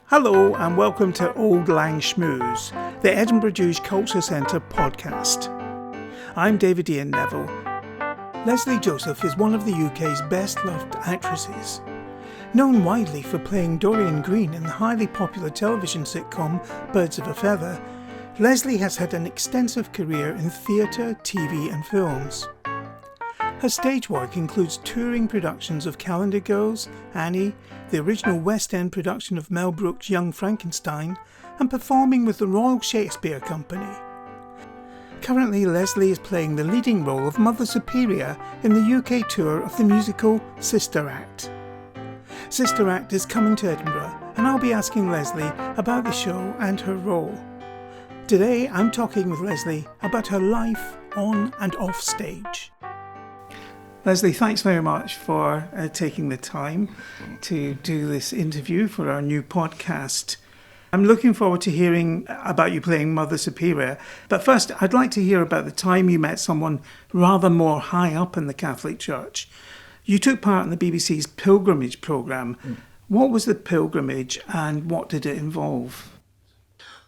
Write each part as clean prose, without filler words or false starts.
Hello and welcome to Auld Lang Schmooze, the Edinburgh Jewish Cultural Centre podcast. I'm David Ian Neville. Lesley Joseph is one of the UK's best-loved actresses. Known widely for playing Dorien Green in the highly popular television sitcom Birds of a Feather, Lesley has had an extensive career in theatre, TV and films. Her stage work includes touring productions of Calendar Girls, Annie, the original West End production of Mel Brooks' Young Frankenstein, and performing with the Royal Shakespeare Company. Currently, Lesley is playing the leading role of Mother Superior in the UK tour of the musical Sister Act. Sister Act is coming to Edinburgh, and I'll be asking Lesley about the show and her role. Today, I'm talking with Lesley about her life on and off stage. Lesley, thanks very much for taking the time to do this interview for our new podcast. I'm looking forward to hearing about you playing Mother Superior. But first, I'd like to hear about the time you met someone rather more high up in the Catholic Church. You took part in the BBC's pilgrimage programme. What was the pilgrimage and what did it involve?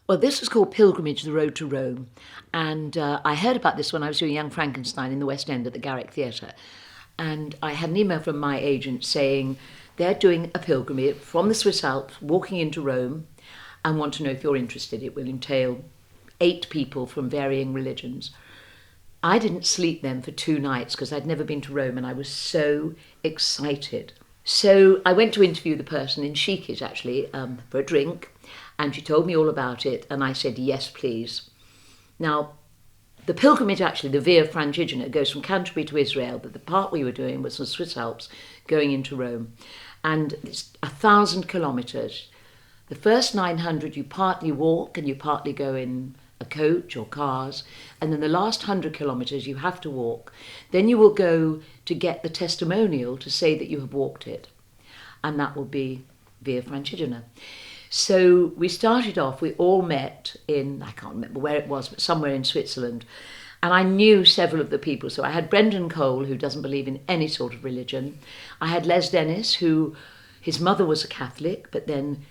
Well, this was called Pilgrimage, the Road to Rome. And I heard about this when I was doing Young Frankenstein in the West End at the Garrick Theatre. And I had an email from my agent saying they're doing a pilgrimage from the Swiss Alps, walking into Rome, and want to know if you're interested. It will entail 8 people from varying religions. I didn't sleep then for 2 nights because I'd never been to Rome and I was so excited. So I went to interview the person in Chiquet actually for a drink, and she told me all about it and I said, yes, please. Now, the pilgrimage, actually, the Via Francigena, goes from Canterbury to Israel, but the part we were doing was the Swiss Alps going into Rome. And it's 1,000 kilometres. The first 900 you partly walk and you partly go in a coach or cars. And then the last 100 kilometres you have to walk. Then you will go to get the testimonial to say that you have walked it. And that will be Via Francigena. So we started off, we all met in, I can't remember where it was, but somewhere in Switzerland. And I knew several of the people. So I had Brendan Cole, who doesn't believe in any sort of religion. I had Les Dennis, who, his mother was a Catholic, but then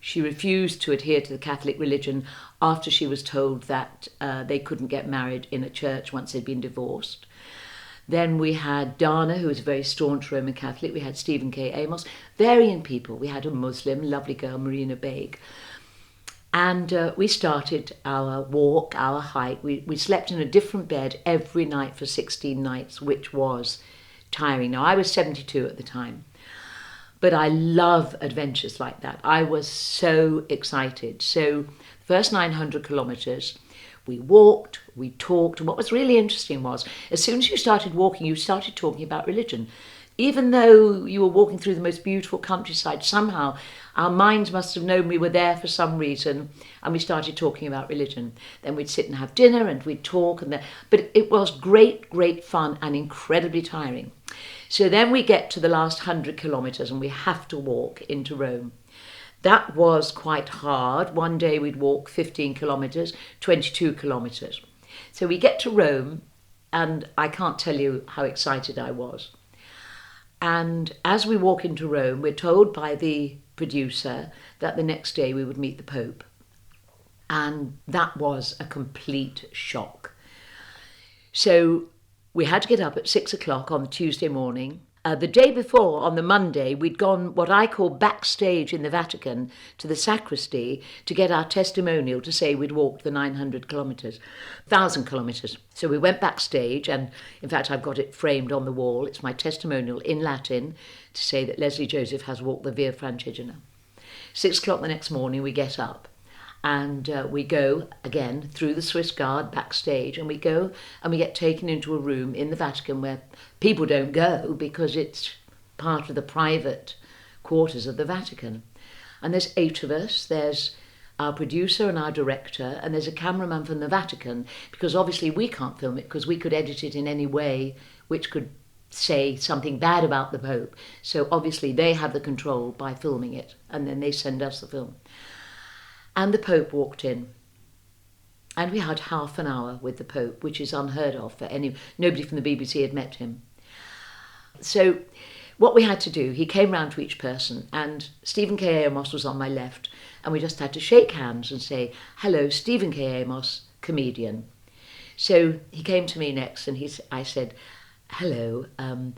she refused to adhere to the Catholic religion after she was told that they couldn't get married in a church once they'd been divorced. Then we had Dana, who was a very staunch Roman Catholic. We had Stephen K. Amos, varying people. We had a Muslim, lovely girl, Marina Baig. And we started our walk, our hike. We slept in a different bed every night for 16 nights, which was tiring. Now, I was 72 at the time, but I love adventures like that. I was so excited. So first 900 kilometres, we walked, we talked, and what was really interesting was, as soon as you started walking, you started talking about religion. Even though you were walking through the most beautiful countryside, somehow our minds must have known we were there for some reason, and we started talking about religion. Then we'd sit and have dinner, and we'd talk, but it was great, great fun and incredibly tiring. So then we get to the last 100 kilometres, and we have to walk into Rome. That was quite hard. One day we'd walk 15 kilometres, 22 kilometres. So we get to Rome, and I can't tell you how excited I was. And as we walk into Rome, we're told by the producer that the next day we would meet the Pope. And that was a complete shock. So we had to get up at 6 o'clock on the Tuesday morning. The day before, on the Monday, we'd gone what I call backstage in the Vatican to the sacristy to get our testimonial to say we'd walked the 900 kilometres, 1,000 kilometres. So we went backstage, and in fact I've got it framed on the wall. It's my testimonial in Latin to say that Lesley Joseph has walked the Via Francigena. 6 o'clock the next morning we get up. And we go, again, through the Swiss Guard backstage, and we go and we get taken into a room in the Vatican where people don't go because it's part of the private quarters of the Vatican. And there's 8 of us. There's our producer and our director, and there's a cameraman from the Vatican, because obviously we can't film it because we could edit it in any way which could say something bad about the Pope. So obviously they have the control by filming it, and then they send us the film. And the Pope walked in, and we had half an hour with the Pope, which is unheard of for nobody from the BBC had met him. So what we had to do, he came round to each person, and Stephen K. Amos was on my left, and we just had to shake hands and say, hello, Stephen K. Amos, comedian. So he came to me next, and I said, hello, and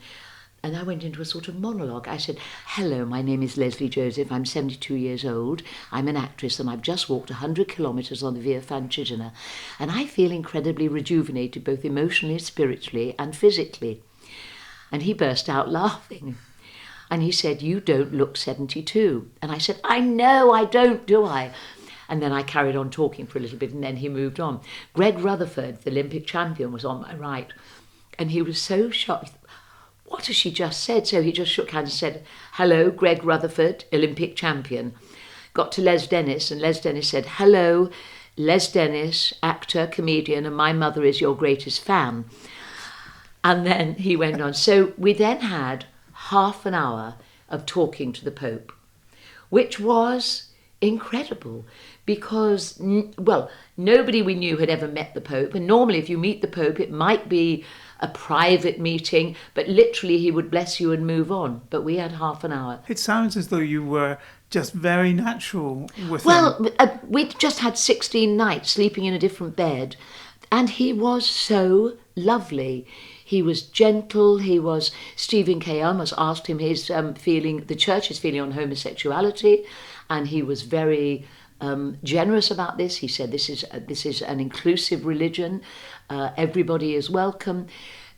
I went into a sort of monologue. I said, hello, my name is Lesley Joseph. I'm 72 years old. I'm an actress and I've just walked 100 kilometres on the Via Francigena. And I feel incredibly rejuvenated, both emotionally, spiritually and physically. And he burst out laughing. And he said, you don't look 72. And I said, I know I don't, do I? And then I carried on talking for a little bit and then he moved on. Greg Rutherford, the Olympic champion, was on my right. And he was so shocked. What has she just said? So he just shook hands and said, hello, Greg Rutherford, Olympic champion. Got to Les Dennis, and Les Dennis said, hello, Les Dennis, actor, comedian, and my mother is your greatest fan. And then he went on. So we then had half an hour of talking to the Pope, which was incredible because, well, nobody we knew had ever met the Pope. And normally if you meet the Pope, it might be a private meeting, but literally he would bless you and move on. But we had half an hour. It sounds as though you were just very natural with him. Well, we'd just had 16 nights sleeping in a different bed, and he was so lovely. He was gentle. Stephen K. Amos asked him his the church's feeling on homosexuality, and he was very generous about this. He said, this is an inclusive religion. Everybody is welcome.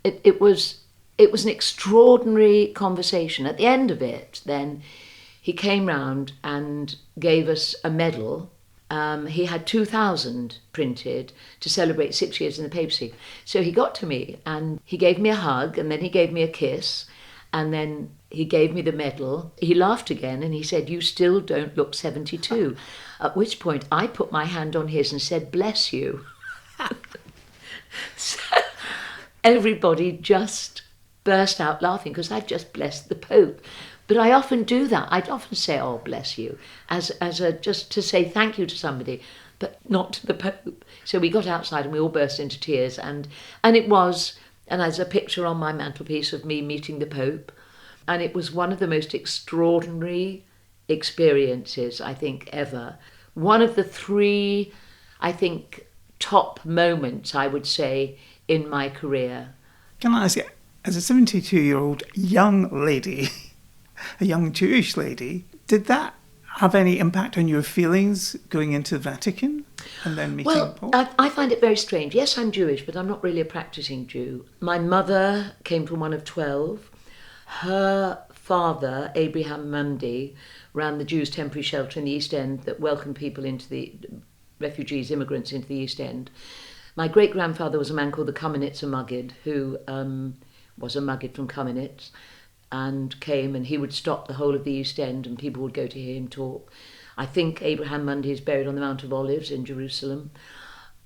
It was an extraordinary conversation. At the end of it, then, he came round and gave us a medal. He had 2,000 printed to celebrate 6 years in the papacy. So he got to me and he gave me a hug and then he gave me a kiss and then he gave me the medal. He laughed again and he said, you still don't look 72. At which point I put my hand on his and said, bless you. So everybody just burst out laughing because I'd just blessed the Pope. But I often do that. I'd often say, oh, bless you, as just to say thank you to somebody, but not to the Pope. So we got outside and we all burst into tears. And there's a picture on my mantelpiece of me meeting the Pope. And it was one of the most extraordinary experiences, I think, ever. One of the three, I think, top moments, I would say, in my career. Can I ask you, as a 72-year-old young lady, a young Jewish lady, did that have any impact on your feelings going into the Vatican and then meeting Paul? I find it very strange. Yes, I'm Jewish, but I'm not really a practicing Jew. My mother came from one of 12. Her father, Abraham Mundy, ran the Jews' temporary shelter in the East End that welcomed people into the refugees, immigrants into the East End. My great-grandfather was a man called the Kamenitzer Maggid, who was a Maggid from Kamenitz, and came and he would stop the whole of the East End and people would go to hear him talk. I think Abraham Mundy is buried on the Mount of Olives in Jerusalem.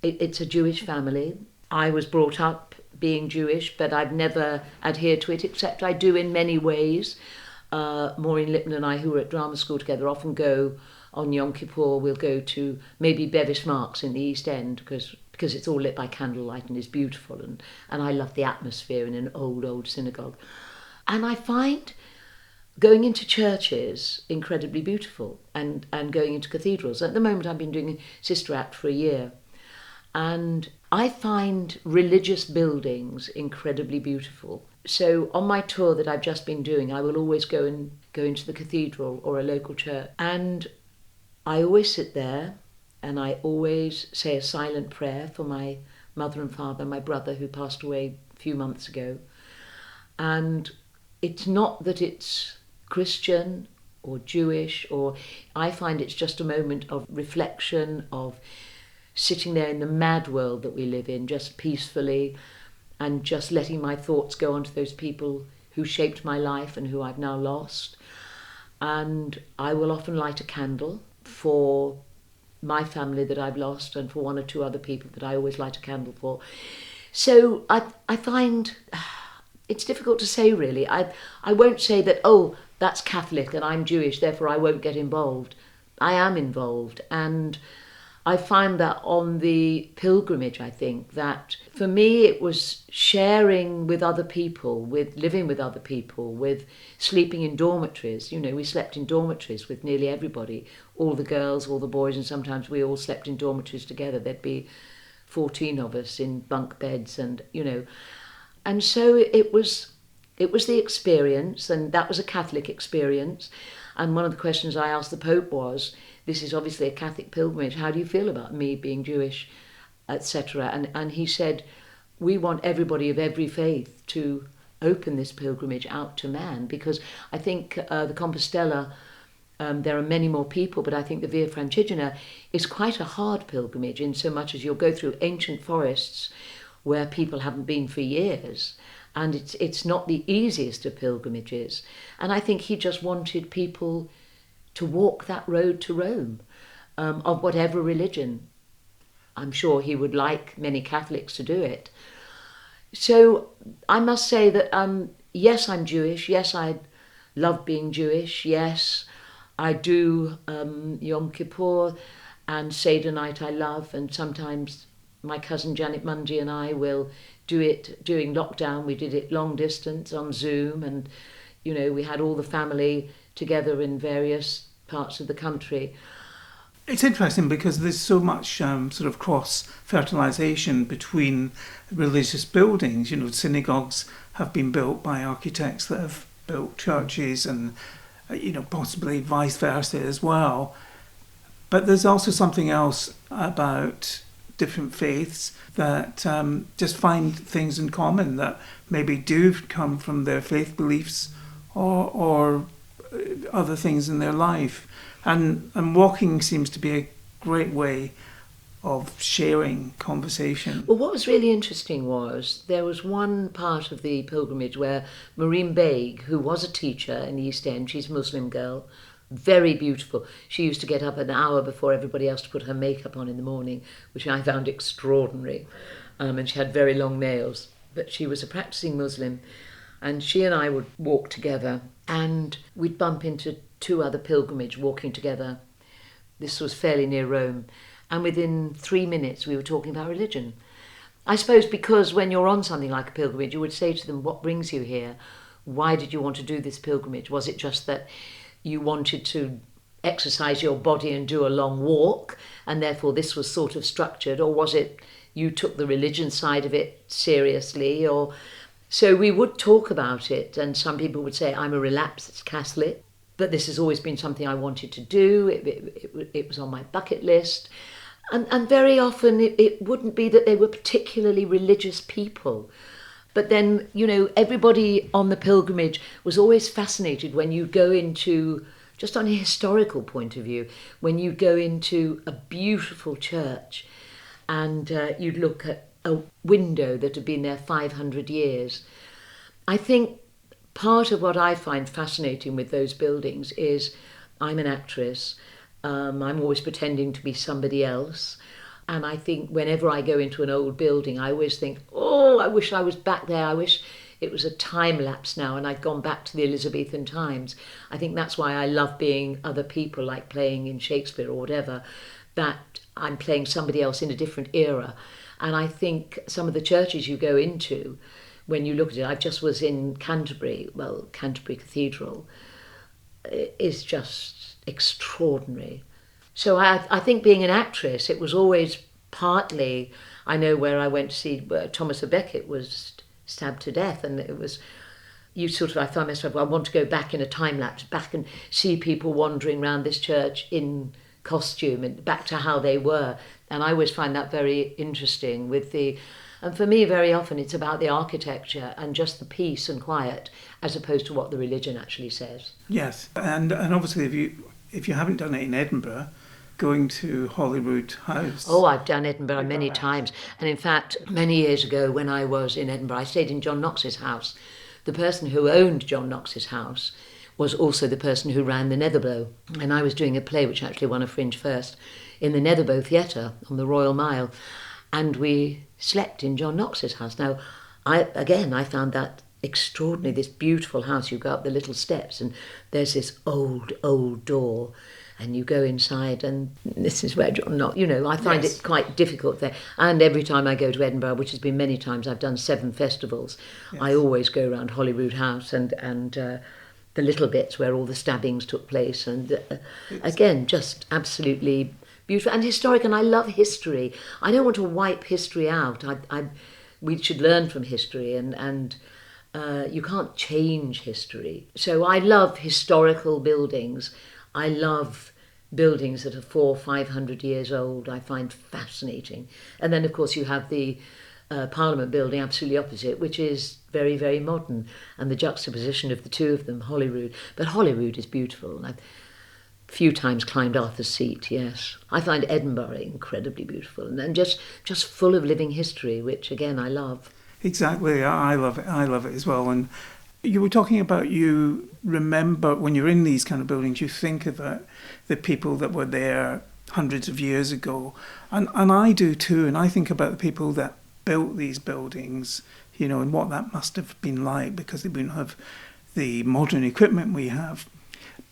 It's a Jewish family. I was brought up being Jewish, but I've never adhered to it, except I do in many ways. Maureen Lipton and I, who were at drama school together, often go on Yom Kippur. We'll go to maybe Bevis Marks in the East End because it's all lit by candlelight and is beautiful. And I love the atmosphere in an old synagogue. And I find going into churches incredibly beautiful and going into cathedrals. At the moment, I've been doing Sister Act for a year. And I find religious buildings incredibly beautiful. So on my tour that I've just been doing, I will always go into the cathedral or a local church. And I always sit there and I always say a silent prayer for my mother and father, my brother who passed away a few months ago. And it's not that it's Christian or Jewish, or I find it's just a moment of reflection, of sitting there in the mad world that we live in, just peacefully, and just letting my thoughts go on to those people who shaped my life and who I've now lost. And I will often light a candle for my family that I've lost and for one or two other people that I always light a candle for. So I find it's difficult to say, really. I won't say that, oh, that's Catholic and I'm Jewish, therefore I won't get involved. I am involved, and I find that on the pilgrimage, I think that for me it was sharing with other people, with living with other people, with sleeping in dormitories. You know, we slept in dormitories with nearly everybody, all the girls, all the boys, and sometimes we all slept in dormitories together. There'd be 14 of us in bunk beds, and and so it was the experience, and that was a Catholic experience. And one of the questions I asked the Pope was, this is obviously a Catholic pilgrimage, how do you feel about me being Jewish, etc.? And he said, we want everybody of every faith to open this pilgrimage out to man, because I think the Compostela, there are many more people, but I think the Via Francigena is quite a hard pilgrimage, in so much as you'll go through ancient forests where people haven't been for years. And it's not the easiest of pilgrimages. And I think he just wanted people to walk that road to Rome, of whatever religion. I'm sure he would like many Catholics to do it. So I must say that, yes, I'm Jewish. Yes, I love being Jewish. Yes, I do Yom Kippur and Seder night I love. And sometimes my cousin Janet Mundy and I will do it during lockdown. We did it long distance on Zoom, and we had all the family together in various parts of the country. It's interesting because there's so much sort of cross-fertilisation between religious buildings. Synagogues have been built by architects that have built churches, and possibly vice versa as well. But there's also something else about different faiths that just find things in common that maybe do come from their faith beliefs or other things in their life. And walking seems to be a great way of sharing conversation. Well, what was really interesting was there was one part of the pilgrimage where Maureen Baig, who was a teacher in the East End, she's a Muslim girl, very beautiful. She used to get up an hour before everybody else to put her makeup on in the morning, which I found extraordinary. And she had very long nails, but she was a practicing Muslim. And she and I would walk together, and we'd bump into two other pilgrims walking together. This was fairly near Rome. And within 3 minutes, we were talking about religion. I suppose because when you're on something like a pilgrimage, you would say to them, what brings you here? Why did you want to do this pilgrimage? Was it just that you wanted to exercise your body and do a long walk, and therefore this was sort of structured? Or was it you took the religion side of it seriously? Or so we would talk about it, and some people would say, I'm a relapsed Catholic, but this has always been something I wanted to do. It was on my bucket list. And very often it wouldn't be that they were particularly religious people. But then, everybody on the pilgrimage was always fascinated when you go into, just on a historical point of view, when you go into a beautiful church and you'd look at a window that had been there 500 years. I think part of what I find fascinating with those buildings is I'm an actress. I'm always pretending to be somebody else. And I think whenever I go into an old building, I always think, I wish I was back there. I wish it was a time lapse now and I'd gone back to the Elizabethan times. I think that's why I love being other people, like playing in Shakespeare or whatever, that I'm playing somebody else in a different era. And I think some of the churches you go into, when you look at it, I just was in Canterbury Cathedral, is just extraordinary. So I think being an actress, it was always partly, I know where I went to see Thomas à Becket was stabbed to death, and it was, I found myself, I want to go back in a time lapse, back and see people wandering around this church in costume and back to how they were. And I always find that very interesting and for me, very often it's about the architecture and just the peace and quiet, as opposed to what the religion actually says. Yes, and obviously if you haven't done it in Edinburgh, going to Holyrood House. Oh, I've done Edinburgh many times. And in fact, many years ago when I was in Edinburgh, I stayed in John Knox's house. The person who owned John Knox's house was also the person who ran the Netherbow. And I was doing a play which actually won a Fringe First in the Netherbow Theatre on the Royal Mile. And we slept in John Knox's house. Now, I found that extraordinary, this beautiful house. You go up the little steps and there's this old door. and you go inside, and this is where I'm not, I find Yes. it quite difficult there. And every time I go to Edinburgh, which has been many times, I've done 7 festivals, I always go around Holyrood House and the little bits where all the stabbings took place, and again, just absolutely beautiful and historic. And I love history. I don't want to wipe history out. We should learn from history, and you can't change history. So I love historical buildings. I love buildings that are 400-500 years old. I find fascinating. And then, of course, you have the Parliament building absolutely opposite, which is very, very modern, and the juxtaposition of the two of them, Holyrood. But Holyrood is beautiful, and I've a few times climbed Arthur's Seat, yes. I find Edinburgh incredibly beautiful, and just full of living history, which, again, I love. Exactly, I love it. I love it as well. And you were talking about, you remember when you're in these kind of buildings, you think about the people that were there hundreds of years ago. And I do too. And I think about the people that built these buildings, and what that must have been like, because they wouldn't have the modern equipment we have.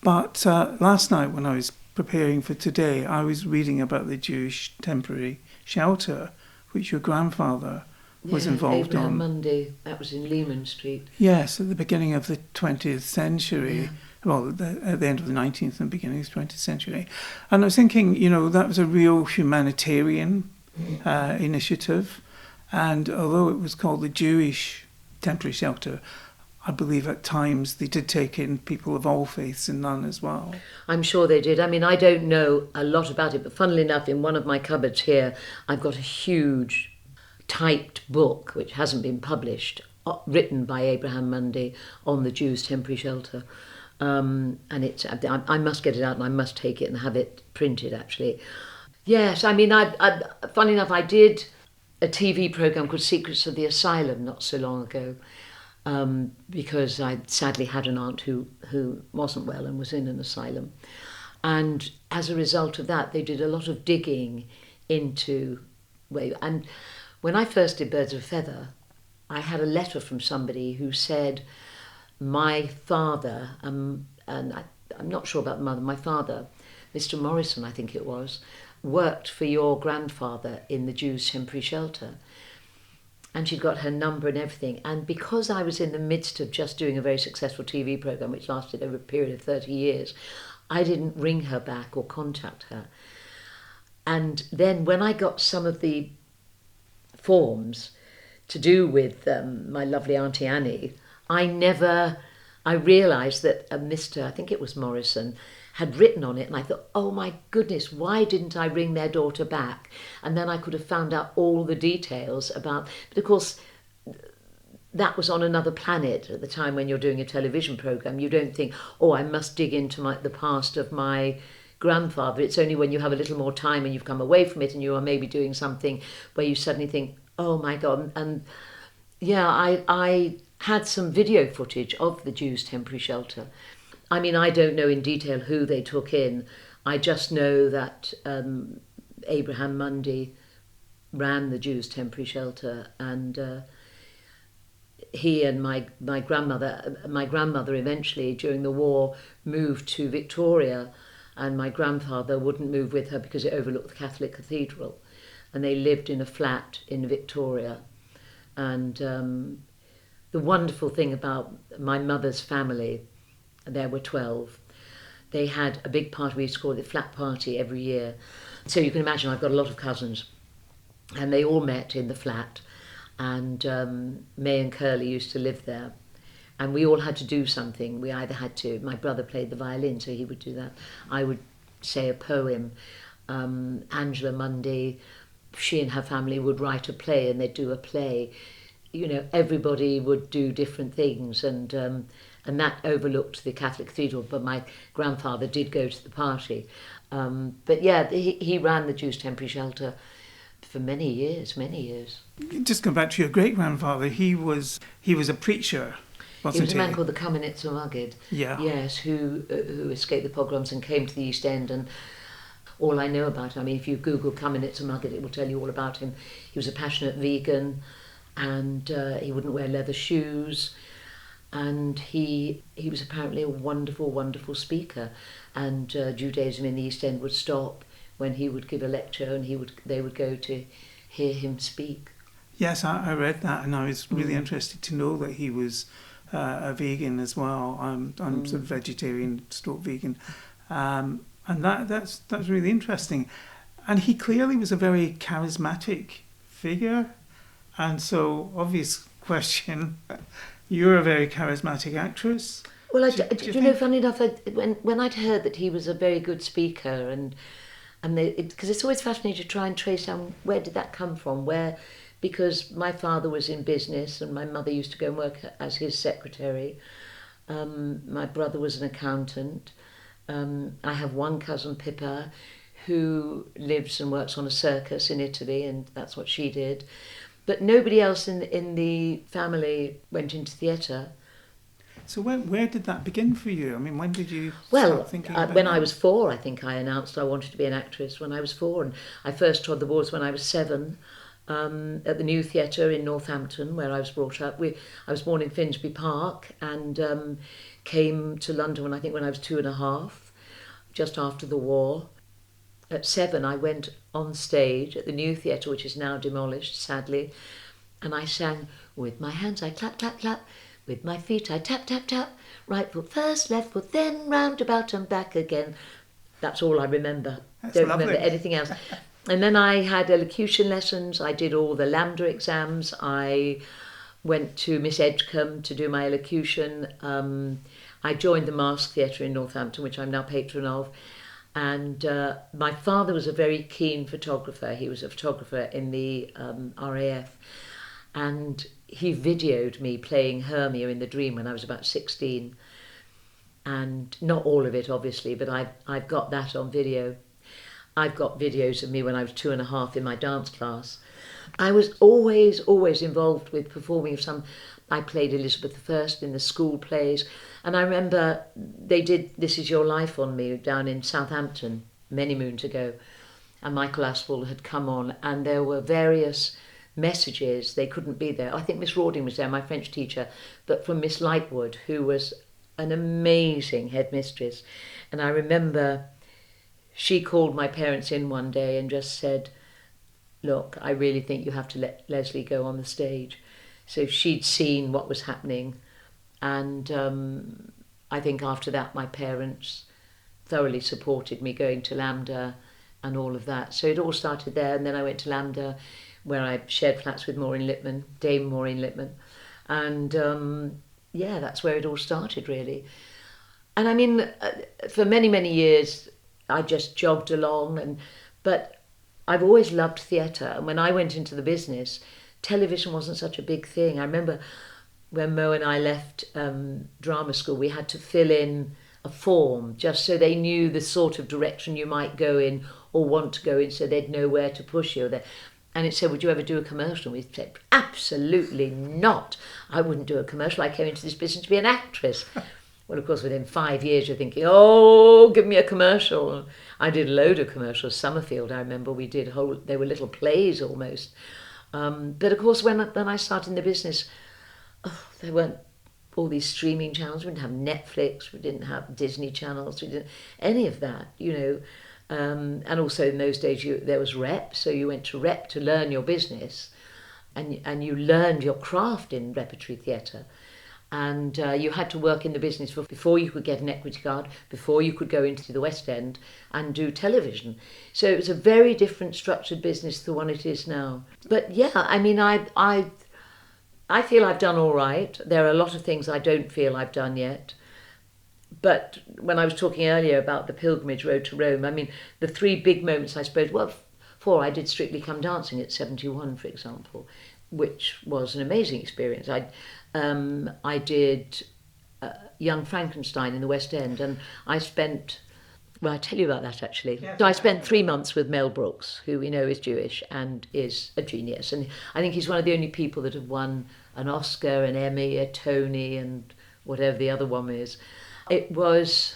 But last night when I was preparing for today, I was reading about the Jewish temporary shelter, which your grandfather was involved Abraham on. Mundy, that was in Lehman Street. Yes, at the beginning of the 20th century. Yeah. Well, at the end of the 19th and beginning of the 20th century. And I was thinking, that was a real humanitarian initiative. And although it was called the Jewish temporary shelter, I believe at times they did take in people of all faiths and none as well. I'm sure they did. I mean, I don't know a lot about it, but funnily enough, in one of my cupboards here, I've got a huge typed book, which hasn't been published, written by Abraham Mundy on the Jews' temporary shelter. And I must get it out, and I must take it and have it printed, actually. Yes, I mean, funny enough, I did a TV programme called Secrets of the Asylum not so long ago, because I sadly had an aunt who wasn't well and was in an asylum. And as a result of that, they did a lot of digging into... And when I first did Birds of a Feather, I had a letter from somebody who said, my father, and I'm not sure about the mother, my father, Mr. Morrison, I think it was, worked for your grandfather in the Jews' temporary shelter. And she'd got her number and everything. And because I was in the midst of just doing a very successful TV programme, which lasted over a period of 30 years, I didn't ring her back or contact her. And then when I got some of the forms to do with my lovely Auntie Annie, I realised that Mr., I think it was Morrison, had written on it, and I thought, oh my goodness, why didn't I ring their daughter back? And then I could have found out all the details about, but of course, that was on another planet at the time. When you're doing a television programme, you don't think, oh, I must dig into the past of my grandfather. It's only when you have a little more time and you've come away from it and you are maybe doing something where you suddenly think, oh my God. And yeah, I had some video footage of the Jews' temporary shelter. I mean, I don't know in detail who they took in. I just know that Abraham Mundy ran the Jews' temporary shelter, and he and my grandmother eventually during the war moved to Victoria, and my grandfather wouldn't move with her because it overlooked the Catholic cathedral, and they lived in a flat in Victoria. And the wonderful thing about my mother's family, there were 12, they had a big party, we used to call it the flat party, every year. So you can imagine I've got a lot of cousins, and they all met in the flat, and May and Curly used to live there, and we all had to do something. We either had to, my brother played the violin, so he would do that. I would say a poem. Angela Mundy, she and her family would write a play, and they'd do a play. You know, everybody would do different things, and that overlooked the Catholic cathedral, but my grandfather did go to the party. But yeah, he ran the Jews' temporary shelter for many years. Just come back to your great-grandfather, he was a preacher, wasn't he? He was a man called the Kamenitzer Maggid, yeah. Yes, who escaped the pogroms and came to the East End, and all I know about him, I mean, if you Google Kamenitzer Maggid, it will tell you all about him. He was a passionate vegan, and he wouldn't wear leather shoes, And he was apparently a wonderful, wonderful speaker. And Judaism in the East End would stop when he would give a lecture, and they would go to hear him speak. Yes, I read that, and I was really interested to know that he was a vegan as well. I'm sort of vegetarian stroke vegan, and that's really interesting. And he clearly was a very charismatic figure, and so obvious question: you're a very charismatic actress. Well, you know, funny enough, when I'd heard that he was a very good speaker, and because it's always fascinating to try and trace down where did that come from, because my father was in business and my mother used to go and work as his secretary. My brother was an accountant. I have one cousin, Pippa, who lives and works on a circus in Italy, and that's what she did. But nobody else in the family went into theatre. So where did that begin for you? I mean, when did you start thinking about when that? I was 4, I think I announced I wanted to be an actress when I was 4, and I first trod the boards when I was 7 at the New Theatre in Northampton, where I was brought up. I was born in Finsbury Park and came to London when I was 2.5, just after the war. At 7, I went on stage at the New Theatre, which is now demolished, sadly, and I sang, "With my hands I clap, clap, clap, with my feet I tap, tap, tap, right foot first, left foot, then round about and back again." That's all I remember. Don't lovely. remember anything else. And then I had elocution lessons. I did all the Lambda exams. I went to Miss Edgecombe to do my elocution. I joined the Mask Theatre in Northampton, which I'm now patron of. And my father was a very keen photographer. He was a photographer in the RAF. And he videoed me playing Hermia in The Dream when I was about 16. And not all of it, obviously, but I've got that on video. I've got videos of me when I was 2.5 in my dance class. I was always involved with performing I played Elizabeth I in the school plays. And I remember they did This Is Your Life on me down in Southampton many moons ago. And Michael Aspel had come on, and there were various messages. They couldn't be there. I think Miss Rawding was there, my French teacher, but from Miss Lightwood, who was an amazing headmistress. And I remember she called my parents in one day and just said, "Look, I really think you have to let Lesley go on the stage." So she'd seen what was happening, and I think after that my parents thoroughly supported me going to Lambda and all of that. So it all started there, and then I went to Lambda, where I shared flats with Dame Maureen Lipman, and that's where it all started, really. And I mean, for many, many years, I just jogged along, but I've always loved theatre. And when I went into the business, television wasn't such a big thing. I remember when Mo and I left drama school, we had to fill in a form just so they knew the sort of direction you might go in or want to go in, so they'd know where to push you. And it said, "Would you ever do a commercial?" And we said, "Absolutely not. I wouldn't do a commercial. I came into this business to be an actress." Well, of course, within 5 years, you're thinking, "Oh, give me a commercial." I did a load of commercials. Summerfield, I remember, they were little plays almost. But of course, when I started in the business, there weren't all these streaming channels. We didn't have Netflix. We didn't have Disney channels. We didn't any of that, And also in those days, there was rep. So you went to rep to learn your business, and you learned your craft in repertory theatre. And you had to work in the business before you could get an equity card, before you could go into the West End and do television. So it was a very different structured business to the one it is now. But yeah, I mean, I feel I've done all right. There are a lot of things I don't feel I've done yet. But when I was talking earlier about the pilgrimage road to Rome, I mean, the 3 big moments, I suppose, 4, I did Strictly Come Dancing at 71, for example, which was an amazing experience. I did Young Frankenstein in the West End, and I spent, well, I'll tell you about that actually. Yeah. So I spent 3 months with Mel Brooks, who we know is Jewish and is a genius. And I think he's one of the only people that have won an Oscar, an Emmy, a Tony, and whatever the other one is. It was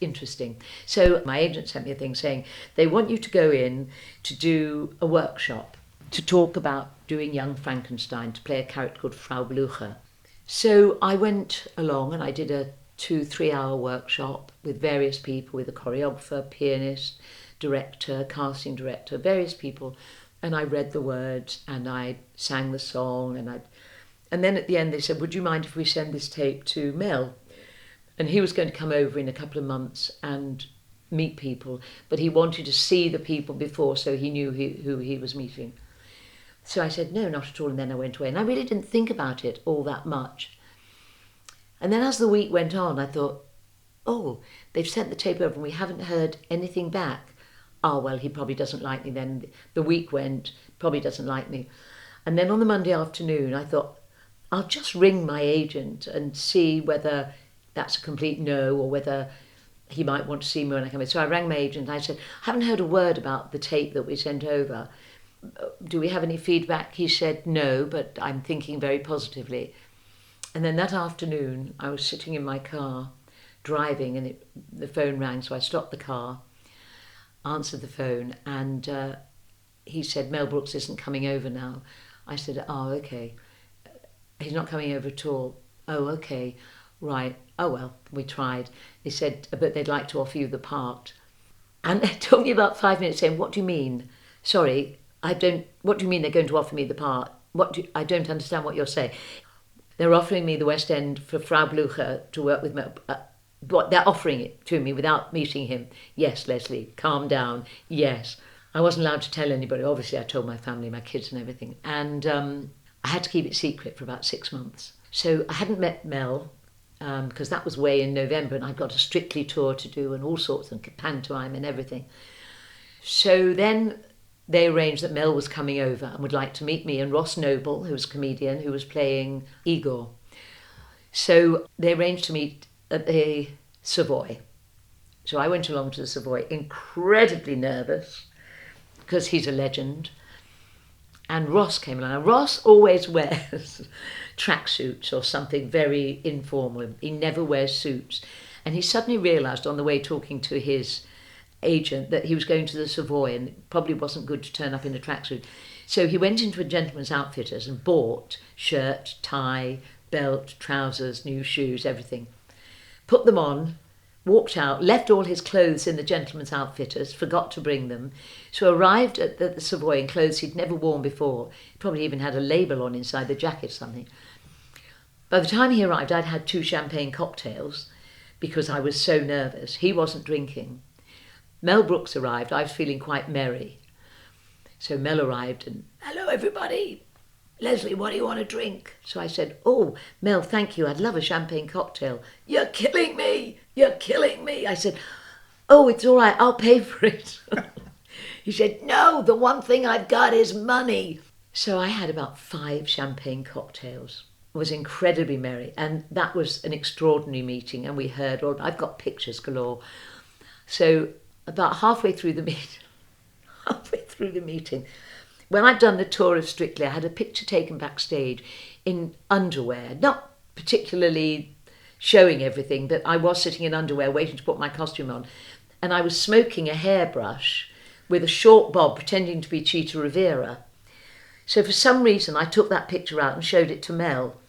interesting. So my agent sent me a thing saying they want you to go in to do a workshop to talk about doing Young Frankenstein, to play a character called Frau Blücher. So I went along and I did a 2-3 hour workshop with various people, with a choreographer, pianist, director, casting director, various people. And I read the words and I sang the song, and then at the end they said, would you mind if we send this tape to Mel? And he was going to come over in a couple of months and meet people, but he wanted to see the people before so he knew who he was meeting. So I said, no, not at all, and then I went away. And I really didn't think about it all that much. And then as the week went on, I thought, oh, they've sent the tape over and we haven't heard anything back. Oh, well, he probably doesn't like me then. The week went, probably doesn't like me. And then on the Monday afternoon, I thought, I'll just ring my agent and see whether that's a complete no or whether he might want to see me when I come in. So I rang my agent and I said, I haven't heard a word about the tape that we sent over. Do we have any feedback? He said, no, but I'm thinking very positively. And then that afternoon, I was sitting in my car, driving, and the phone rang, so I stopped the car, answered the phone, and he said, Mel Brooks isn't coming over now. I said, oh, okay. He's not coming over at all. Oh, okay. Right. Oh, well, we tried. He said, but they'd like to offer you the part. And it took me about 5 minutes saying, what do you mean? Sorry, what do you mean they're going to offer me the part? I don't understand what you're saying. They're offering me the West End for Frau Blucher to work with Mel. But they're offering it to me without meeting him. Yes, Lesley, calm down. Yes. I wasn't allowed to tell anybody. Obviously, I told my family, my kids and everything. And I had to keep it secret for about 6 months. So I hadn't met Mel because that was way in November and I'd got a Strictly tour to do and all sorts and pantomime and everything. So then they arranged that Mel was coming over and would like to meet me and Ross Noble, who was a comedian, who was playing Igor. So they arranged to meet at the Savoy. So I went along to the Savoy, incredibly nervous, because he's a legend. And Ross came along. And Ross always wears tracksuits or something very informal. He never wears suits. And he suddenly realised on the way talking to his agent that he was going to the Savoy and it probably wasn't good to turn up in a tracksuit. So he went into a gentleman's outfitters and bought shirt, tie, belt, trousers, new shoes, everything. Put them on, walked out, left all his clothes in the gentleman's outfitters, forgot to bring them. So arrived at the Savoy in clothes he'd never worn before. He probably even had a label on inside the jacket or something. By the time he arrived, I'd had 2 champagne cocktails because I was so nervous. He wasn't drinking. Mel Brooks arrived. I was feeling quite merry. So Mel arrived and, hello, everybody. Lesley, what do you want to drink? So I said, oh, Mel, thank you. I'd love a champagne cocktail. You're killing me. You're killing me. I said, oh, it's all right. I'll pay for it. He said, no, the one thing I've got is money. So I had about 5 champagne cocktails. It was incredibly merry. And that was an extraordinary meeting. And we heard all, I've got pictures galore. So about halfway through the meeting, when I'd done the tour of Strictly, I had a picture taken backstage in underwear, not particularly showing everything, but I was sitting in underwear waiting to put my costume on. And I was smoking a hairbrush with a short bob pretending to be Cheetah Rivera. So for some reason, I took that picture out and showed it to Mel.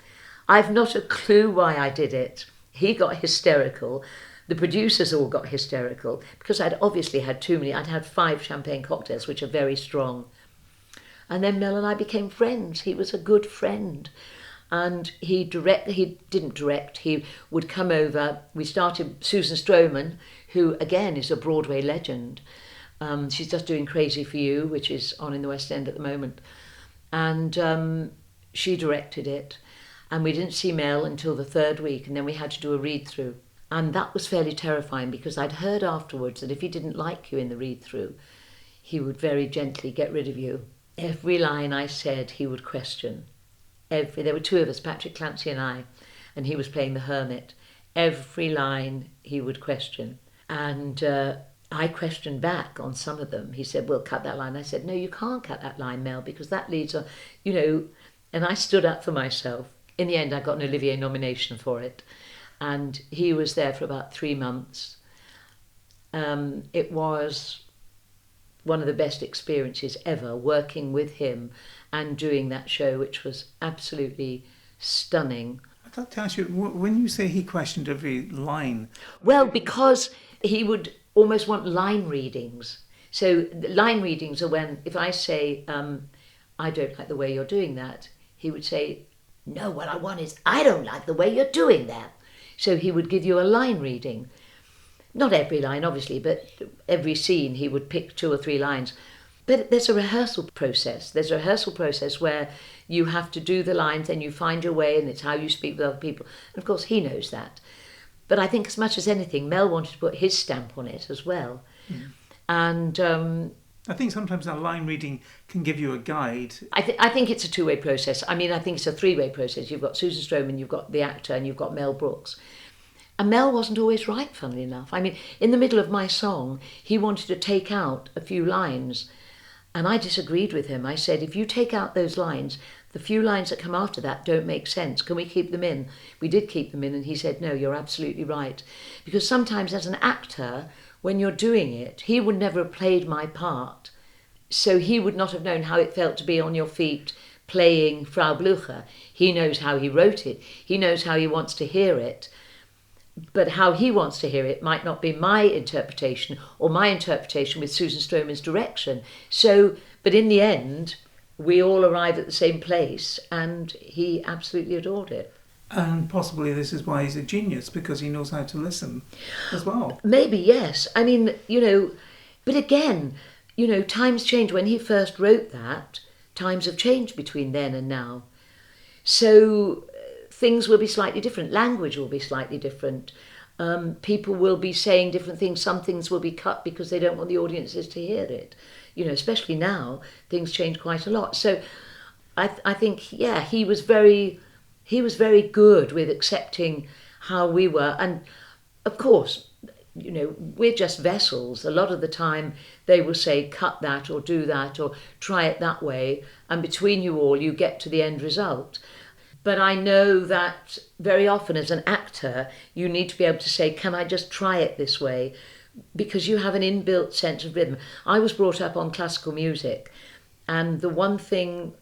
I've not a clue why I did it. He got hysterical. The producers all got hysterical because I'd obviously had too many. I'd had 5 champagne cocktails, which are very strong. And then Mel and I became friends. He was a good friend. And he didn't direct, he would come over. We started Susan Stroman, who again is a Broadway legend. She's just doing Crazy for You, which is on in the West End at the moment. And she directed it. And we didn't see Mel until the 3rd week, and then we had to do a read-through. And that was fairly terrifying because I'd heard afterwards that if he didn't like you in the read-through, he would very gently get rid of you. Every line I said, he would question. There were 2 of us, Patrick Clancy and I, and he was playing the hermit. Every line he would question. And I questioned back on some of them. He said, well, cut that line. I said, no, you can't cut that line, Mel, because that leads on, and I stood up for myself. In the end, I got an Olivier nomination for it. And he was there for about 3 months. It was one of the best experiences ever, working with him and doing that show, which was absolutely stunning. have to ask you, when you say he questioned every line... Well, because he would almost want line readings. So the line readings are when, if I say, I don't like the way you're doing that, he would say, no, what I want is, I don't like the way you're doing that. So he would give you a line reading. Not every line, obviously, but every scene he would pick 2 or 3 lines. But there's a rehearsal process. There's a rehearsal process where you have to do the lines and you find your way, and it's how you speak with other people. And of course, he knows that. But I think as much as anything, Mel wanted to put his stamp on it as well. Mm. And I think sometimes a line reading can give you a guide. I think it's a 2-way process. I mean, I think it's a 3-way process. You've got Susan Stroman, you've got the actor, and you've got Mel Brooks. And Mel wasn't always right, funnily enough. I mean, in the middle of my song, he wanted to take out a few lines. And I disagreed with him. I said, if you take out those lines, the few lines that come after that don't make sense. Can we keep them in? We did keep them in, and he said, no, you're absolutely right. Because sometimes as an actor, when you're doing it, he would never have played my part. So he would not have known how it felt to be on your feet playing Frau Blücher. He knows how he wrote it. He knows how he wants to hear it. But how he wants to hear it might not be my interpretation or my interpretation with Susan Stroman's direction. So, but in the end, we all arrived at the same place, and he absolutely adored it. And possibly this is why he's a genius, because he knows how to listen as well. Maybe, yes. I mean, but again, times change. When he first wrote that, times have changed between then and now. So things will be slightly different. Language will be slightly different. People will be saying different things. Some things will be cut because they don't want the audiences to hear it. Especially now, things change quite a lot. So I think, yeah, he was very good with accepting how we were. And of course, we're just vessels. A lot of the time they will say, cut that or do that or try it that way. And between you all, you get to the end result. But I know that very often as an actor, you need to be able to say, can I just try it this way? Because you have an inbuilt sense of rhythm. I was brought up on classical music, and the one thing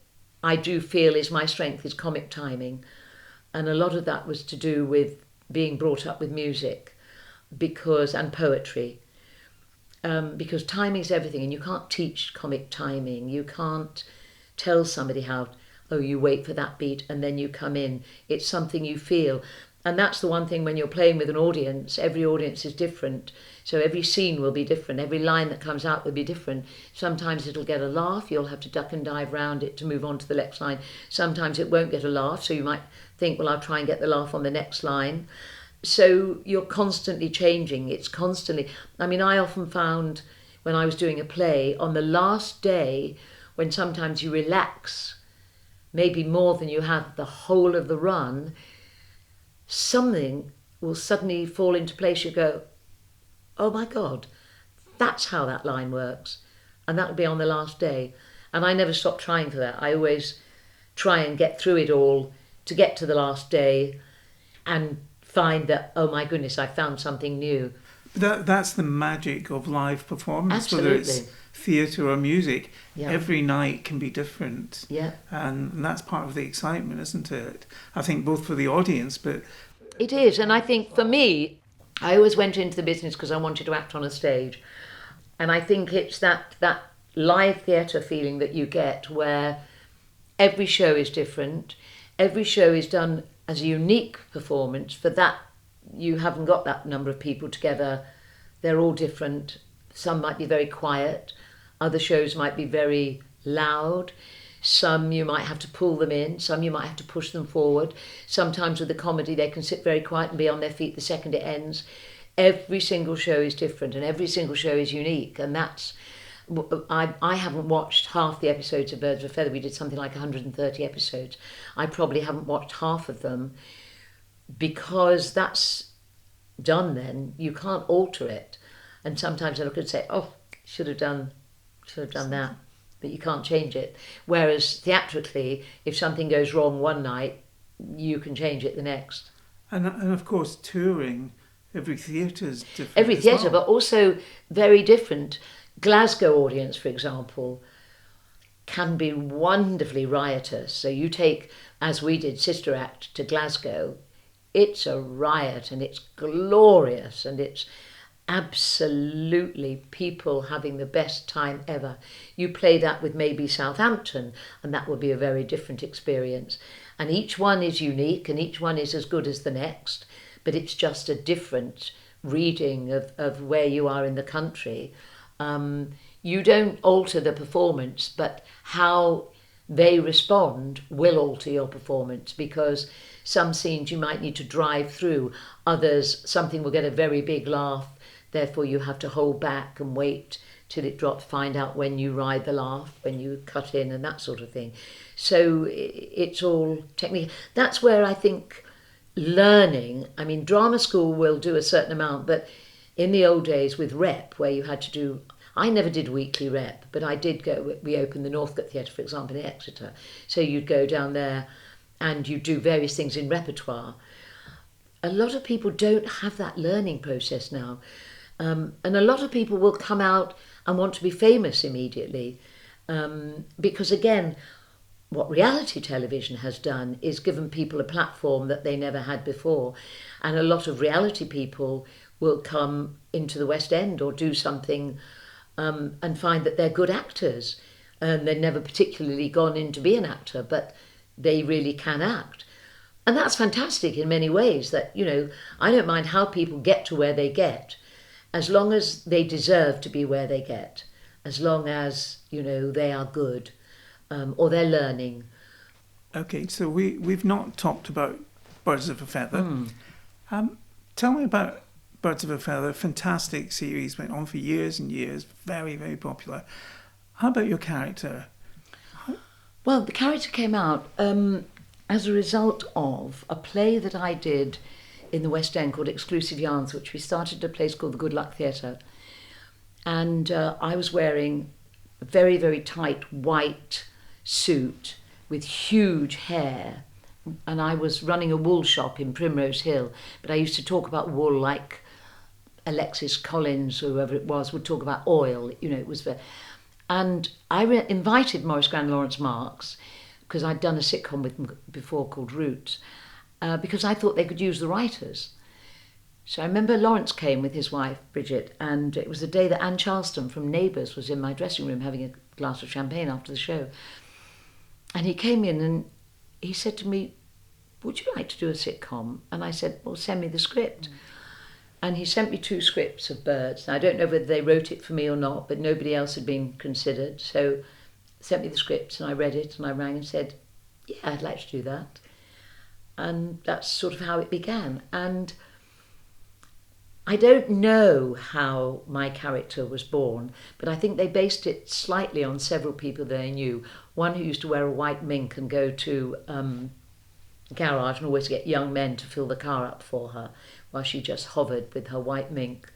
I do feel is my strength is comic timing. And a lot of that was to do with being brought up with music and poetry. Because timing is everything, and you can't teach comic timing. You can't tell somebody how, you wait for that beat and then you come in. It's something you feel. And that's the one thing when you're playing with an audience, every audience is different. So every scene will be different. Every line that comes out will be different. Sometimes it'll get a laugh. You'll have to duck and dive round it to move on to the next line. Sometimes it won't get a laugh. So you might think, well, I'll try and get the laugh on the next line. So you're constantly changing. It's constantly... I mean, I often found when I was doing a play, on the last day, when sometimes you relax, maybe more than you have the whole of the run, something will suddenly fall into place. You go, oh my God, that's how that line works. And that will be on the last day. And I never stop trying for that. I always try and get through it all to get to the last day and find that, oh my goodness, I found something new. That's the magic of live performance. Absolutely. Whether it's theatre or music, yeah. Every night can be different. Yeah. And that's part of the excitement, isn't it? I think both for the audience, but... It is, and I think for me, I always went into the business because I wanted to act on a stage. And I think it's that live theatre feeling that you get where every show is different, every show is done as a unique performance. For that, you haven't got that number of people together. They're all different. Some might be very quiet, other shows might be very loud. Some you might have to pull them in, some you might have to push them forward. Sometimes with the comedy they can sit very quiet and be on their feet the second it ends. Every single show is different and every single show is unique, and that's... I haven't watched half the episodes of Birds of a Feather. We did something like 130 episodes. I probably haven't watched half of them because that's done then. You can't alter it. And sometimes I look and say, oh, should have done that. But you can't change it. Whereas theatrically, if something goes wrong one night, you can change it the next. And of course, touring, every theatre is different. Every theatre, but also very different. Glasgow audience, for example, can be wonderfully riotous. So you take, as we did, Sister Act to Glasgow, it's a riot and it's glorious and it's absolutely people having the best time ever. You play that with maybe Southampton and that would be a very different experience. And each one is unique and each one is as good as the next, but it's just a different reading of where you are in the country. You don't alter the performance, but how they respond will alter your performance, because some scenes you might need to drive through, others something will get a very big laugh, therefore you have to hold back and wait till it drops, find out when you ride the laugh, when you cut in and that sort of thing. So it's all technique. That's where I think learning, I mean drama school will do a certain amount, but in the old days with rep, where you had to do, I never did weekly rep, but I did go, we opened the Northcote Theatre, for example, in Exeter. So you'd go down there and you'd do various things in repertoire. A lot of people don't have that learning process now. And a lot of people will come out and want to be famous immediately. Because again, what reality television has done is given people a platform that they never had before. And a lot of reality people will come into the West End or do something and find that they're good actors. And they've never particularly gone in to be an actor, but they really can act. And that's fantastic in many ways, that, you know, I don't mind how people get to where they get, as long as they deserve to be where they get, as long as, you know, they are good or they're learning. Okay, so we've not talked about Birds of a Feather. Tell me about Birds of a Feather, fantastic series, went on for years and years, very, very popular. How about your character? Well, the character came out as a result of a play that I did in the West End called Exclusive Yarns, which we started at a place called the Good Luck Theatre. And I was wearing a very, very tight white suit with huge hair. And I was running a wool shop in Primrose Hill, but I used to talk about wool like Alexis Collins, or whoever it was, would talk about oil. You know, it was very... And I invited Maurice Grand Lawrence Marks, because I'd done a sitcom with them before called Roots, because I thought they could use the writers. So I remember Lawrence came with his wife, Bridget, and it was the day that Anne Charleston from Neighbours was in my dressing room having a glass of champagne after the show. And he came in and he said to me, "Would you like to do a sitcom?" And I said, "Well, send me the script." And he sent me 2 scripts of Birds. Now, I don't know whether they wrote it for me or not, but nobody else had been considered. So sent me the scripts and I read it and I rang and said, "Yeah, I'd like to do that." And that's sort of how it began. And I don't know how my character was born, but I think they based it slightly on several people they knew. One who used to wear a white mink and go to garage and always get young men to fill the car up for her while she just hovered with her white mink.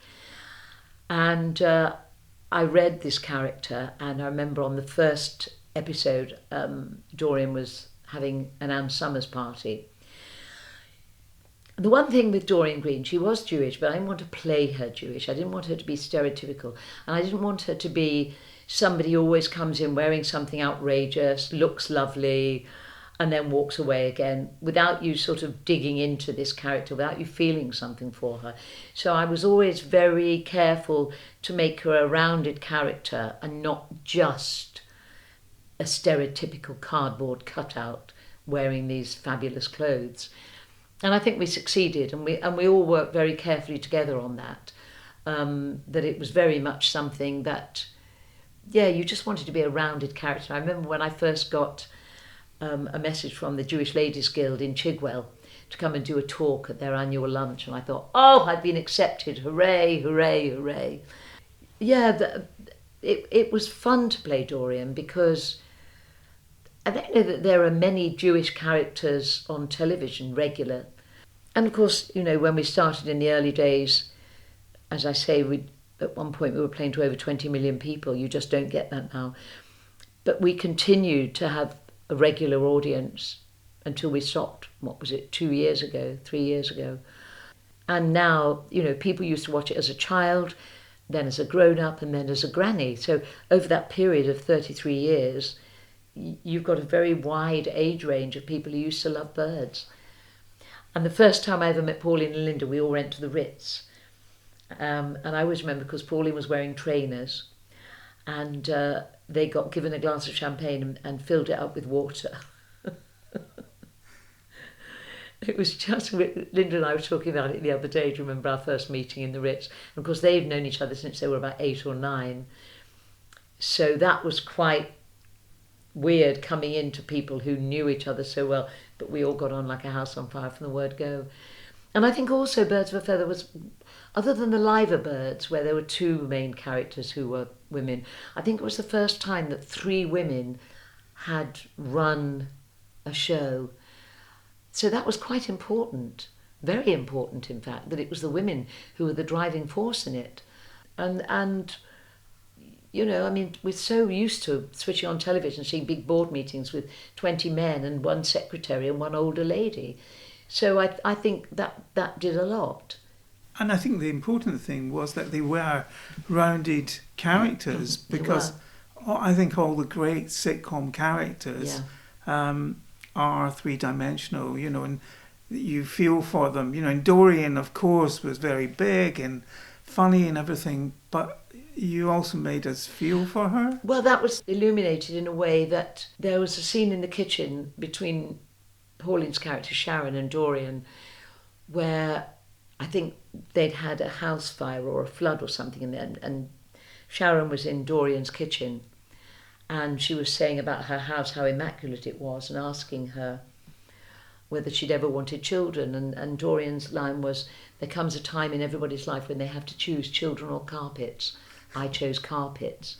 And I read this character, and I remember on the first episode, Dorien was having an Anne Summers party. The one thing with Dorien Green, she was Jewish, but I didn't want to play her Jewish. I didn't want her to be stereotypical. And I didn't want her to be somebody who always comes in wearing something outrageous, looks lovely, and then walks away again without you sort of digging into this character, without you feeling something for her. So I was always very careful to make her a rounded character and not just a stereotypical cardboard cutout wearing these fabulous clothes. And I think we succeeded, and we all worked very carefully together on that. That it was very much something that, yeah, you just wanted to be a rounded character. I remember when I first got a message from the Jewish Ladies Guild in Chigwell to come and do a talk at their annual lunch, and I thought, oh, I've been accepted, hooray, hooray, hooray. Yeah, it was fun to play Dorien, because I don't know that there are many Jewish characters on television regular. And of course, you know, when we started in the early days, as I say, at one point we were playing to over 20 million people. You just don't get that now. But we continued to have a regular audience until we stopped, 3 years ago. And now, you know, people used to watch it as a child, then as a grown-up, and then as a granny. So over that period of 33 years, you've got a very wide age range of people who used to love Birds. And the first time I ever met Pauline and Linda, we all went to the Ritz. And I always remember because Pauline was wearing trainers, and they got given a glass of champagne and filled it up with water. It was just, Linda and I were talking about it the other day. Do you remember our first meeting in the Ritz? And of course, they've known each other since they were about 8 or 9. So that was quite weird coming into people who knew each other so well, but we all got on like a house on fire from the word go. And I think also Birds of a Feather was, other than the Liver Birds, where there were 2 main characters who were women, I think it was the first time that 3 women had run a show. So that was quite important, very important in fact, that it was the women who were the driving force in it. And you know, I mean, we're so used to switching on television, seeing big board meetings with 20 men and 1 secretary and 1 older lady. So I think that did a lot. And I think the important thing was that they were rounded characters, because I think all the great sitcom characters are 3-dimensional, you know, and you feel for them. You know, and Dorien, of course, was very big and funny and everything, but you also made us feel for her. Well, that was illuminated in a way that there was a scene in the kitchen between Pauline's character Sharon and Dorien where I think they'd had a house fire or a flood or something in there, and Sharon was in Dorien's kitchen and she was saying about her house how immaculate it was and asking her whether she'd ever wanted children, and Dorien's line was, "There comes a time in everybody's life when they have to choose children or carpets. I chose carpets."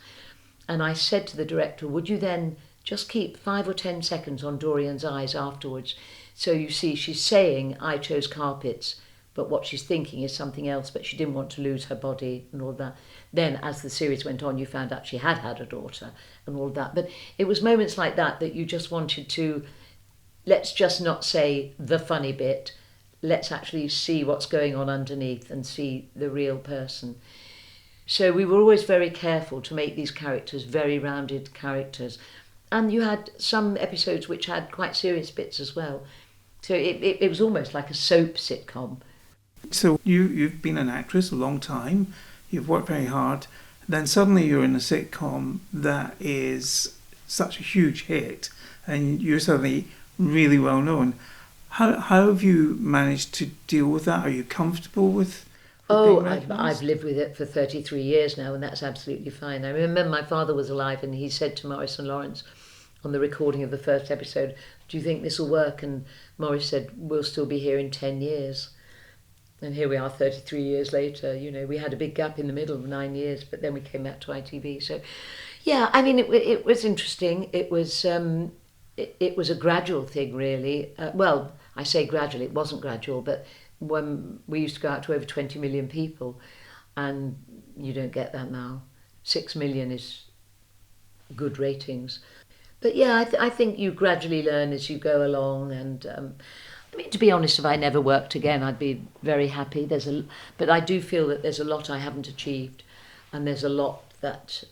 And I said to the director, would you then just keep 5 or 10 seconds on Dorien's eyes afterwards, so you see she's saying I chose carpets, but what she's thinking is something else, but she didn't want to lose her body and all that. Then as the series went on, you found out she had had a daughter and all that. But it was moments like that you just wanted to, let's just not say the funny bit, let's actually see what's going on underneath and see the real person. So we were always very careful to make these characters very rounded characters. And you had some episodes which had quite serious bits as well. So it was almost like a soap sitcom. So you've been an actress a long time, you've worked very hard, then suddenly you're in a sitcom that is such a huge hit and you're suddenly really well known. How have you managed to deal with that? Are you comfortable with being recognised? I've lived with it for 33 years now, and that's absolutely fine. I remember my father was alive and he said to Maurice and Lawrence on the recording of the first episode, "Do you think this will work?" And Maurice said, "We'll still be here in 10 years. And here we are 33 years later. You know, we had a big gap in the middle of 9 years, but then we came back to ITV. So, yeah, I mean, it was interesting. It was a gradual thing, really. Well, I say gradual, it wasn't gradual, but when we used to go out to over 20 million people, and you don't get that now. 6 million is good ratings. But yeah, I think you gradually learn as you go along, and I mean, to be honest, if I never worked again, I'd be very happy. But I do feel that there's a lot I haven't achieved, and there's a lot that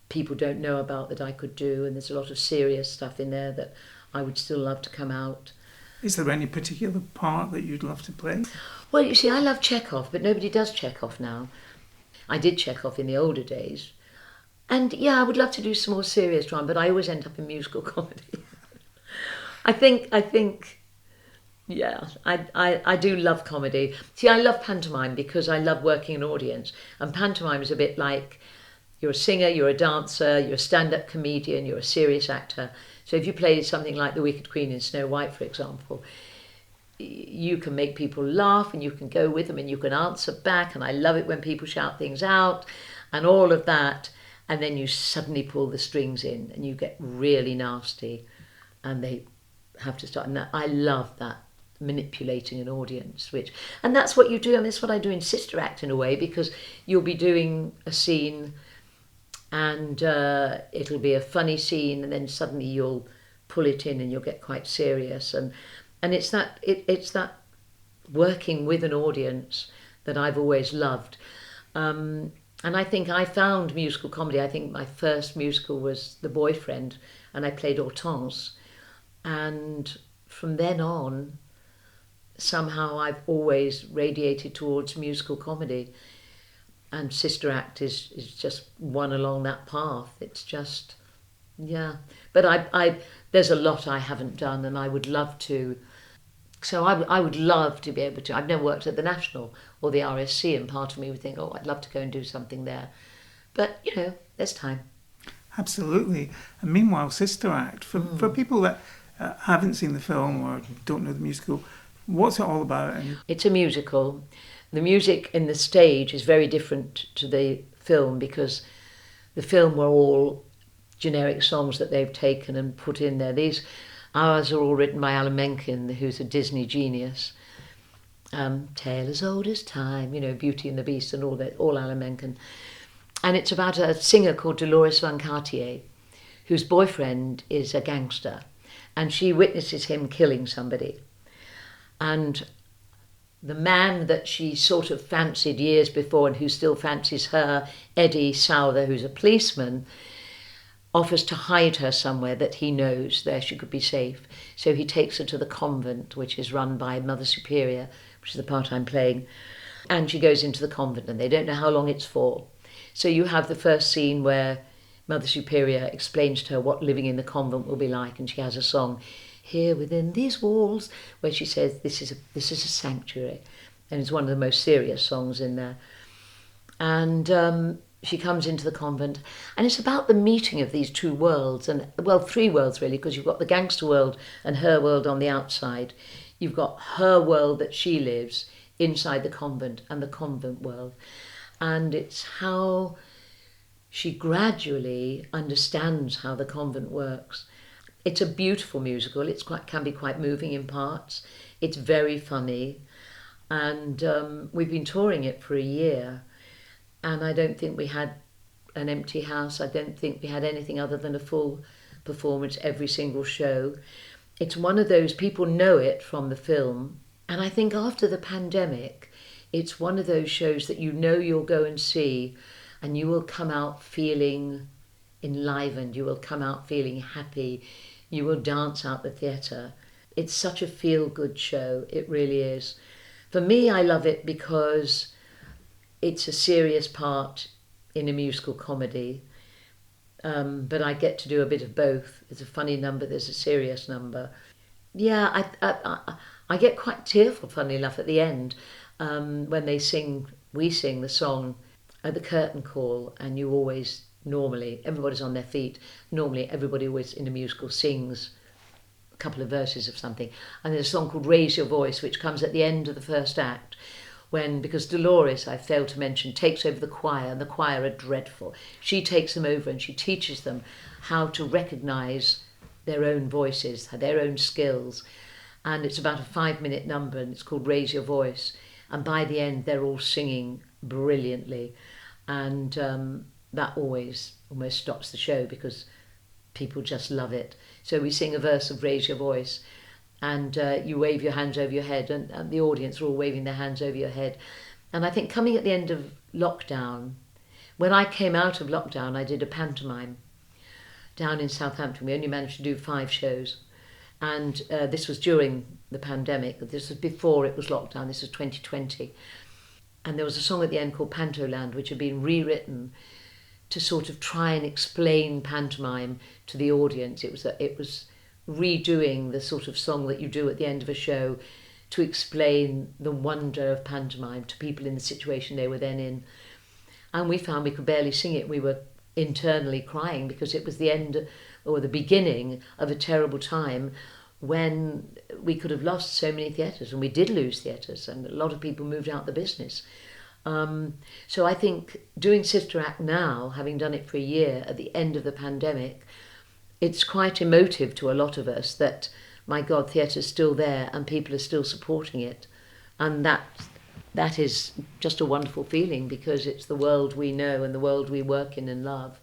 people don't know about that I could do, and there's a lot of serious stuff in there that I would still love to come out. Is there any particular part that you'd love to play? Well, you see, I love Chekhov, but nobody does Chekhov now. I did Chekhov in the older days. And yeah, I would love to do some more serious drama, but I always end up in musical comedy. I think, yeah, I do love comedy. See, I love pantomime because I love working an audience. And pantomime is a bit like you're a singer, you're a dancer, you're a stand-up comedian, you're a serious actor. So if you play something like The Wicked Queen in Snow White, for example, you can make people laugh and you can go with them and you can answer back. And I love it when people shout things out and all of that. And then you suddenly pull the strings in and you get really nasty and they have to start. And I love that, manipulating an audience, and that's what you do. And that's what I do in Sister Act in a way, because you'll be doing a scene and it'll be a funny scene and then suddenly you'll pull it in and you'll get quite serious. And it's that working with an audience that I've always loved. And I think I found musical comedy. I think my first musical was The Boyfriend, and I played Hortense. And from then on, somehow I've always radiated towards musical comedy, and Sister Act is just one along that path. It's just, yeah. But I there's a lot I haven't done, and I would love to. So I would love to be able to. I've never worked at the National or the RSC, and part of me would think, oh, I'd love to go and do something there. But, there's time. Absolutely. And meanwhile, Sister Act, for people that haven't seen the film or don't know the musical, what's it all about? It's a musical. The music in the stage is very different to the film, because the film were all generic songs that they've taken and put in there. Ours are all written by Alan Menken, who's a Disney genius. Tale as old as time, Beauty and the Beast and all that, all Alan Menken. And it's about a singer called Dolores Van Cartier, whose boyfriend is a gangster, and she witnesses him killing somebody. And the man that she sort of fancied years before and who still fancies her, Eddie Souther, who's a policeman, offers to hide her somewhere that he knows there she could be safe. So he takes her to the convent, which is run by Mother Superior, which is the part I'm playing. And she goes into the convent, and they don't know how long it's for. So you have the first scene where Mother Superior explains to her what living in the convent will be like, and she has a song, Here Within These Walls, where she says this is a sanctuary. And it's one of the most serious songs in there. And she comes into the convent, and it's about the meeting of these two worlds, and well, three worlds really, because you've got the gangster world and her world on the outside. You've got her world that she lives inside the convent, and the convent world. And it's how she gradually understands how the convent works. It's a beautiful musical. It can be quite moving in parts. It's very funny, and we've been touring it for a year. And I don't think we had an empty house. I don't think we had anything other than a full performance every single show. It's one of those, people know it from the film. And I think after the pandemic, it's one of those shows that you'll go and see, and you will come out feeling enlivened. You will come out feeling happy. You will dance out the theatre. It's such a feel-good show. It really is. For me, I love it because it's a serious part in a musical comedy, but I get to do a bit of both. There's a funny number, there's a serious number. Yeah, I get quite tearful, funnily enough, at the end, when we sing the song at the curtain call, and you always, normally, everybody's on their feet. Normally, everybody always in a musical sings a couple of verses of something. And there's a song called Raise Your Voice, which comes at the end of the first act, because Dolores, I failed to mention, takes over the choir, and the choir are dreadful. She takes them over and she teaches them how to recognise their own voices, their own skills. And it's about a 5-minute number, and it's called Raise Your Voice. And by the end, they're all singing brilliantly. And that always almost stops the show, because people just love it. So we sing a verse of Raise Your Voice, and you wave your hands over your head, and the audience are all waving their hands over your head. And I think coming at the end of lockdown, when I came out of lockdown, I did a pantomime down in Southampton. We only managed to do 5 shows. And this was during the pandemic. This was before it was lockdown. This was 2020. And there was a song at the end called Pantoland, which had been rewritten to sort of try and explain pantomime to the audience. It was redoing the sort of song that you do at the end of a show to explain the wonder of pantomime to people in the situation they were then in. And we found we could barely sing it. We were internally crying, because it was the end or the beginning of a terrible time when we could have lost so many theatres, and we did lose theatres, and a lot of people moved out the business. So I think doing Sister Act now, having done it for a year at the end of the pandemic, it's quite emotive to a lot of us that, my God, theatre's still there and people are still supporting it. And that is just a wonderful feeling, because it's the world we know and the world we work in and love.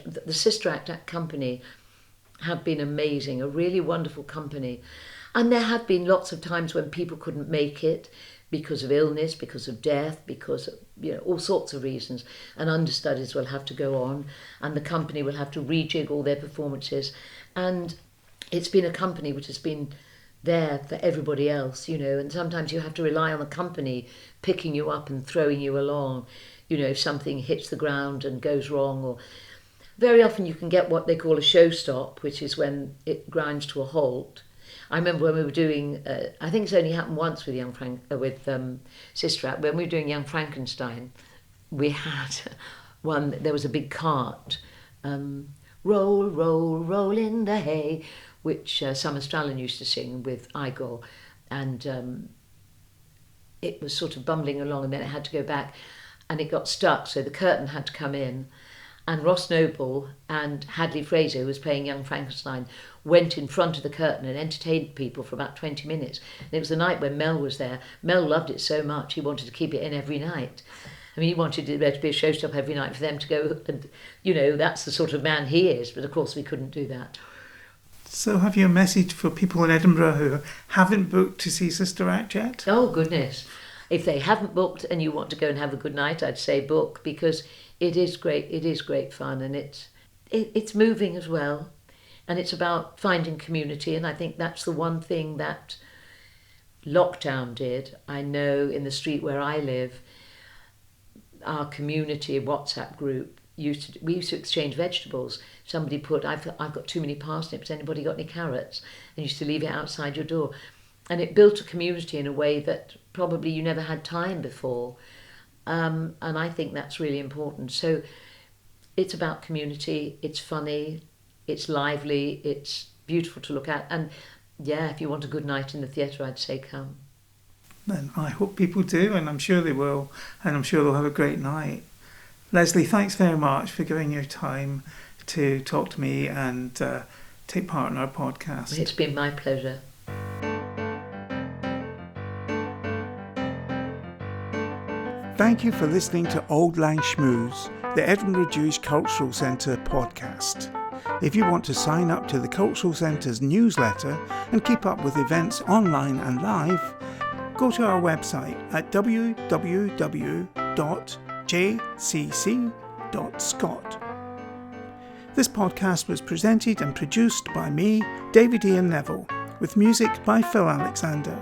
The Sister Act company have been amazing, a really wonderful company. And there have been lots of times when people couldn't make it because of illness, because of death, because of, all sorts of reasons. And understudies will have to go on, and the company will have to rejig all their performances. And it's been a company which has been there for everybody else, and sometimes you have to rely on the company picking you up and throwing you along, if something hits the ground and goes wrong. Or very often you can get what they call a show stop, which is when it grinds to a halt. I remember when we were doing, I think it's only happened once with Sister Act, when we were doing Young Frankenstein, we had there was a big cart, roll, roll, roll in the hay, which Summer Strallen used to sing with Igor, and it was sort of bumbling along, and then it had to go back, and it got stuck, so the curtain had to come in, and Ross Noble and Hadley Fraser, who was playing Young Frankenstein, went in front of the curtain and entertained people for about 20 minutes. And it was the night when Mel was there. Mel loved it so much, he wanted to keep it in every night. I mean, he wanted there to be a showstop every night for them to go, and, that's the sort of man he is, but of course we couldn't do that. So have you a message for people in Edinburgh who haven't booked to see Sister Act yet? Oh, goodness. If they haven't booked and you want to go and have a good night, I'd say book, because it is great. It is great fun, and it's moving as well. And it's about finding community, and I think that's the one thing that lockdown did. I know in the street where I live, our community WhatsApp group, we used to exchange vegetables. Somebody put, I've got too many parsnips, anybody got any carrots? And used to leave it outside your door. And it built a community in a way that probably you never had time before. And I think that's really important. So it's about community, it's funny, it's lively, it's beautiful to look at. And yeah, if you want a good night in the theatre, I'd say come. Then I hope people do, and I'm sure they will, and I'm sure they'll have a great night. Lesley, thanks very much for giving your time to talk to me and take part in our podcast. It's been my pleasure. Thank you for listening to Auld Lang Schmooze, the Edinburgh Jewish Cultural Centre podcast. If you want to sign up to the Cultural Centre's newsletter and keep up with events online and live, go to our website at www.jcc.scot. This podcast was presented and produced by me, David Ian Neville, with music by Phil Alexander.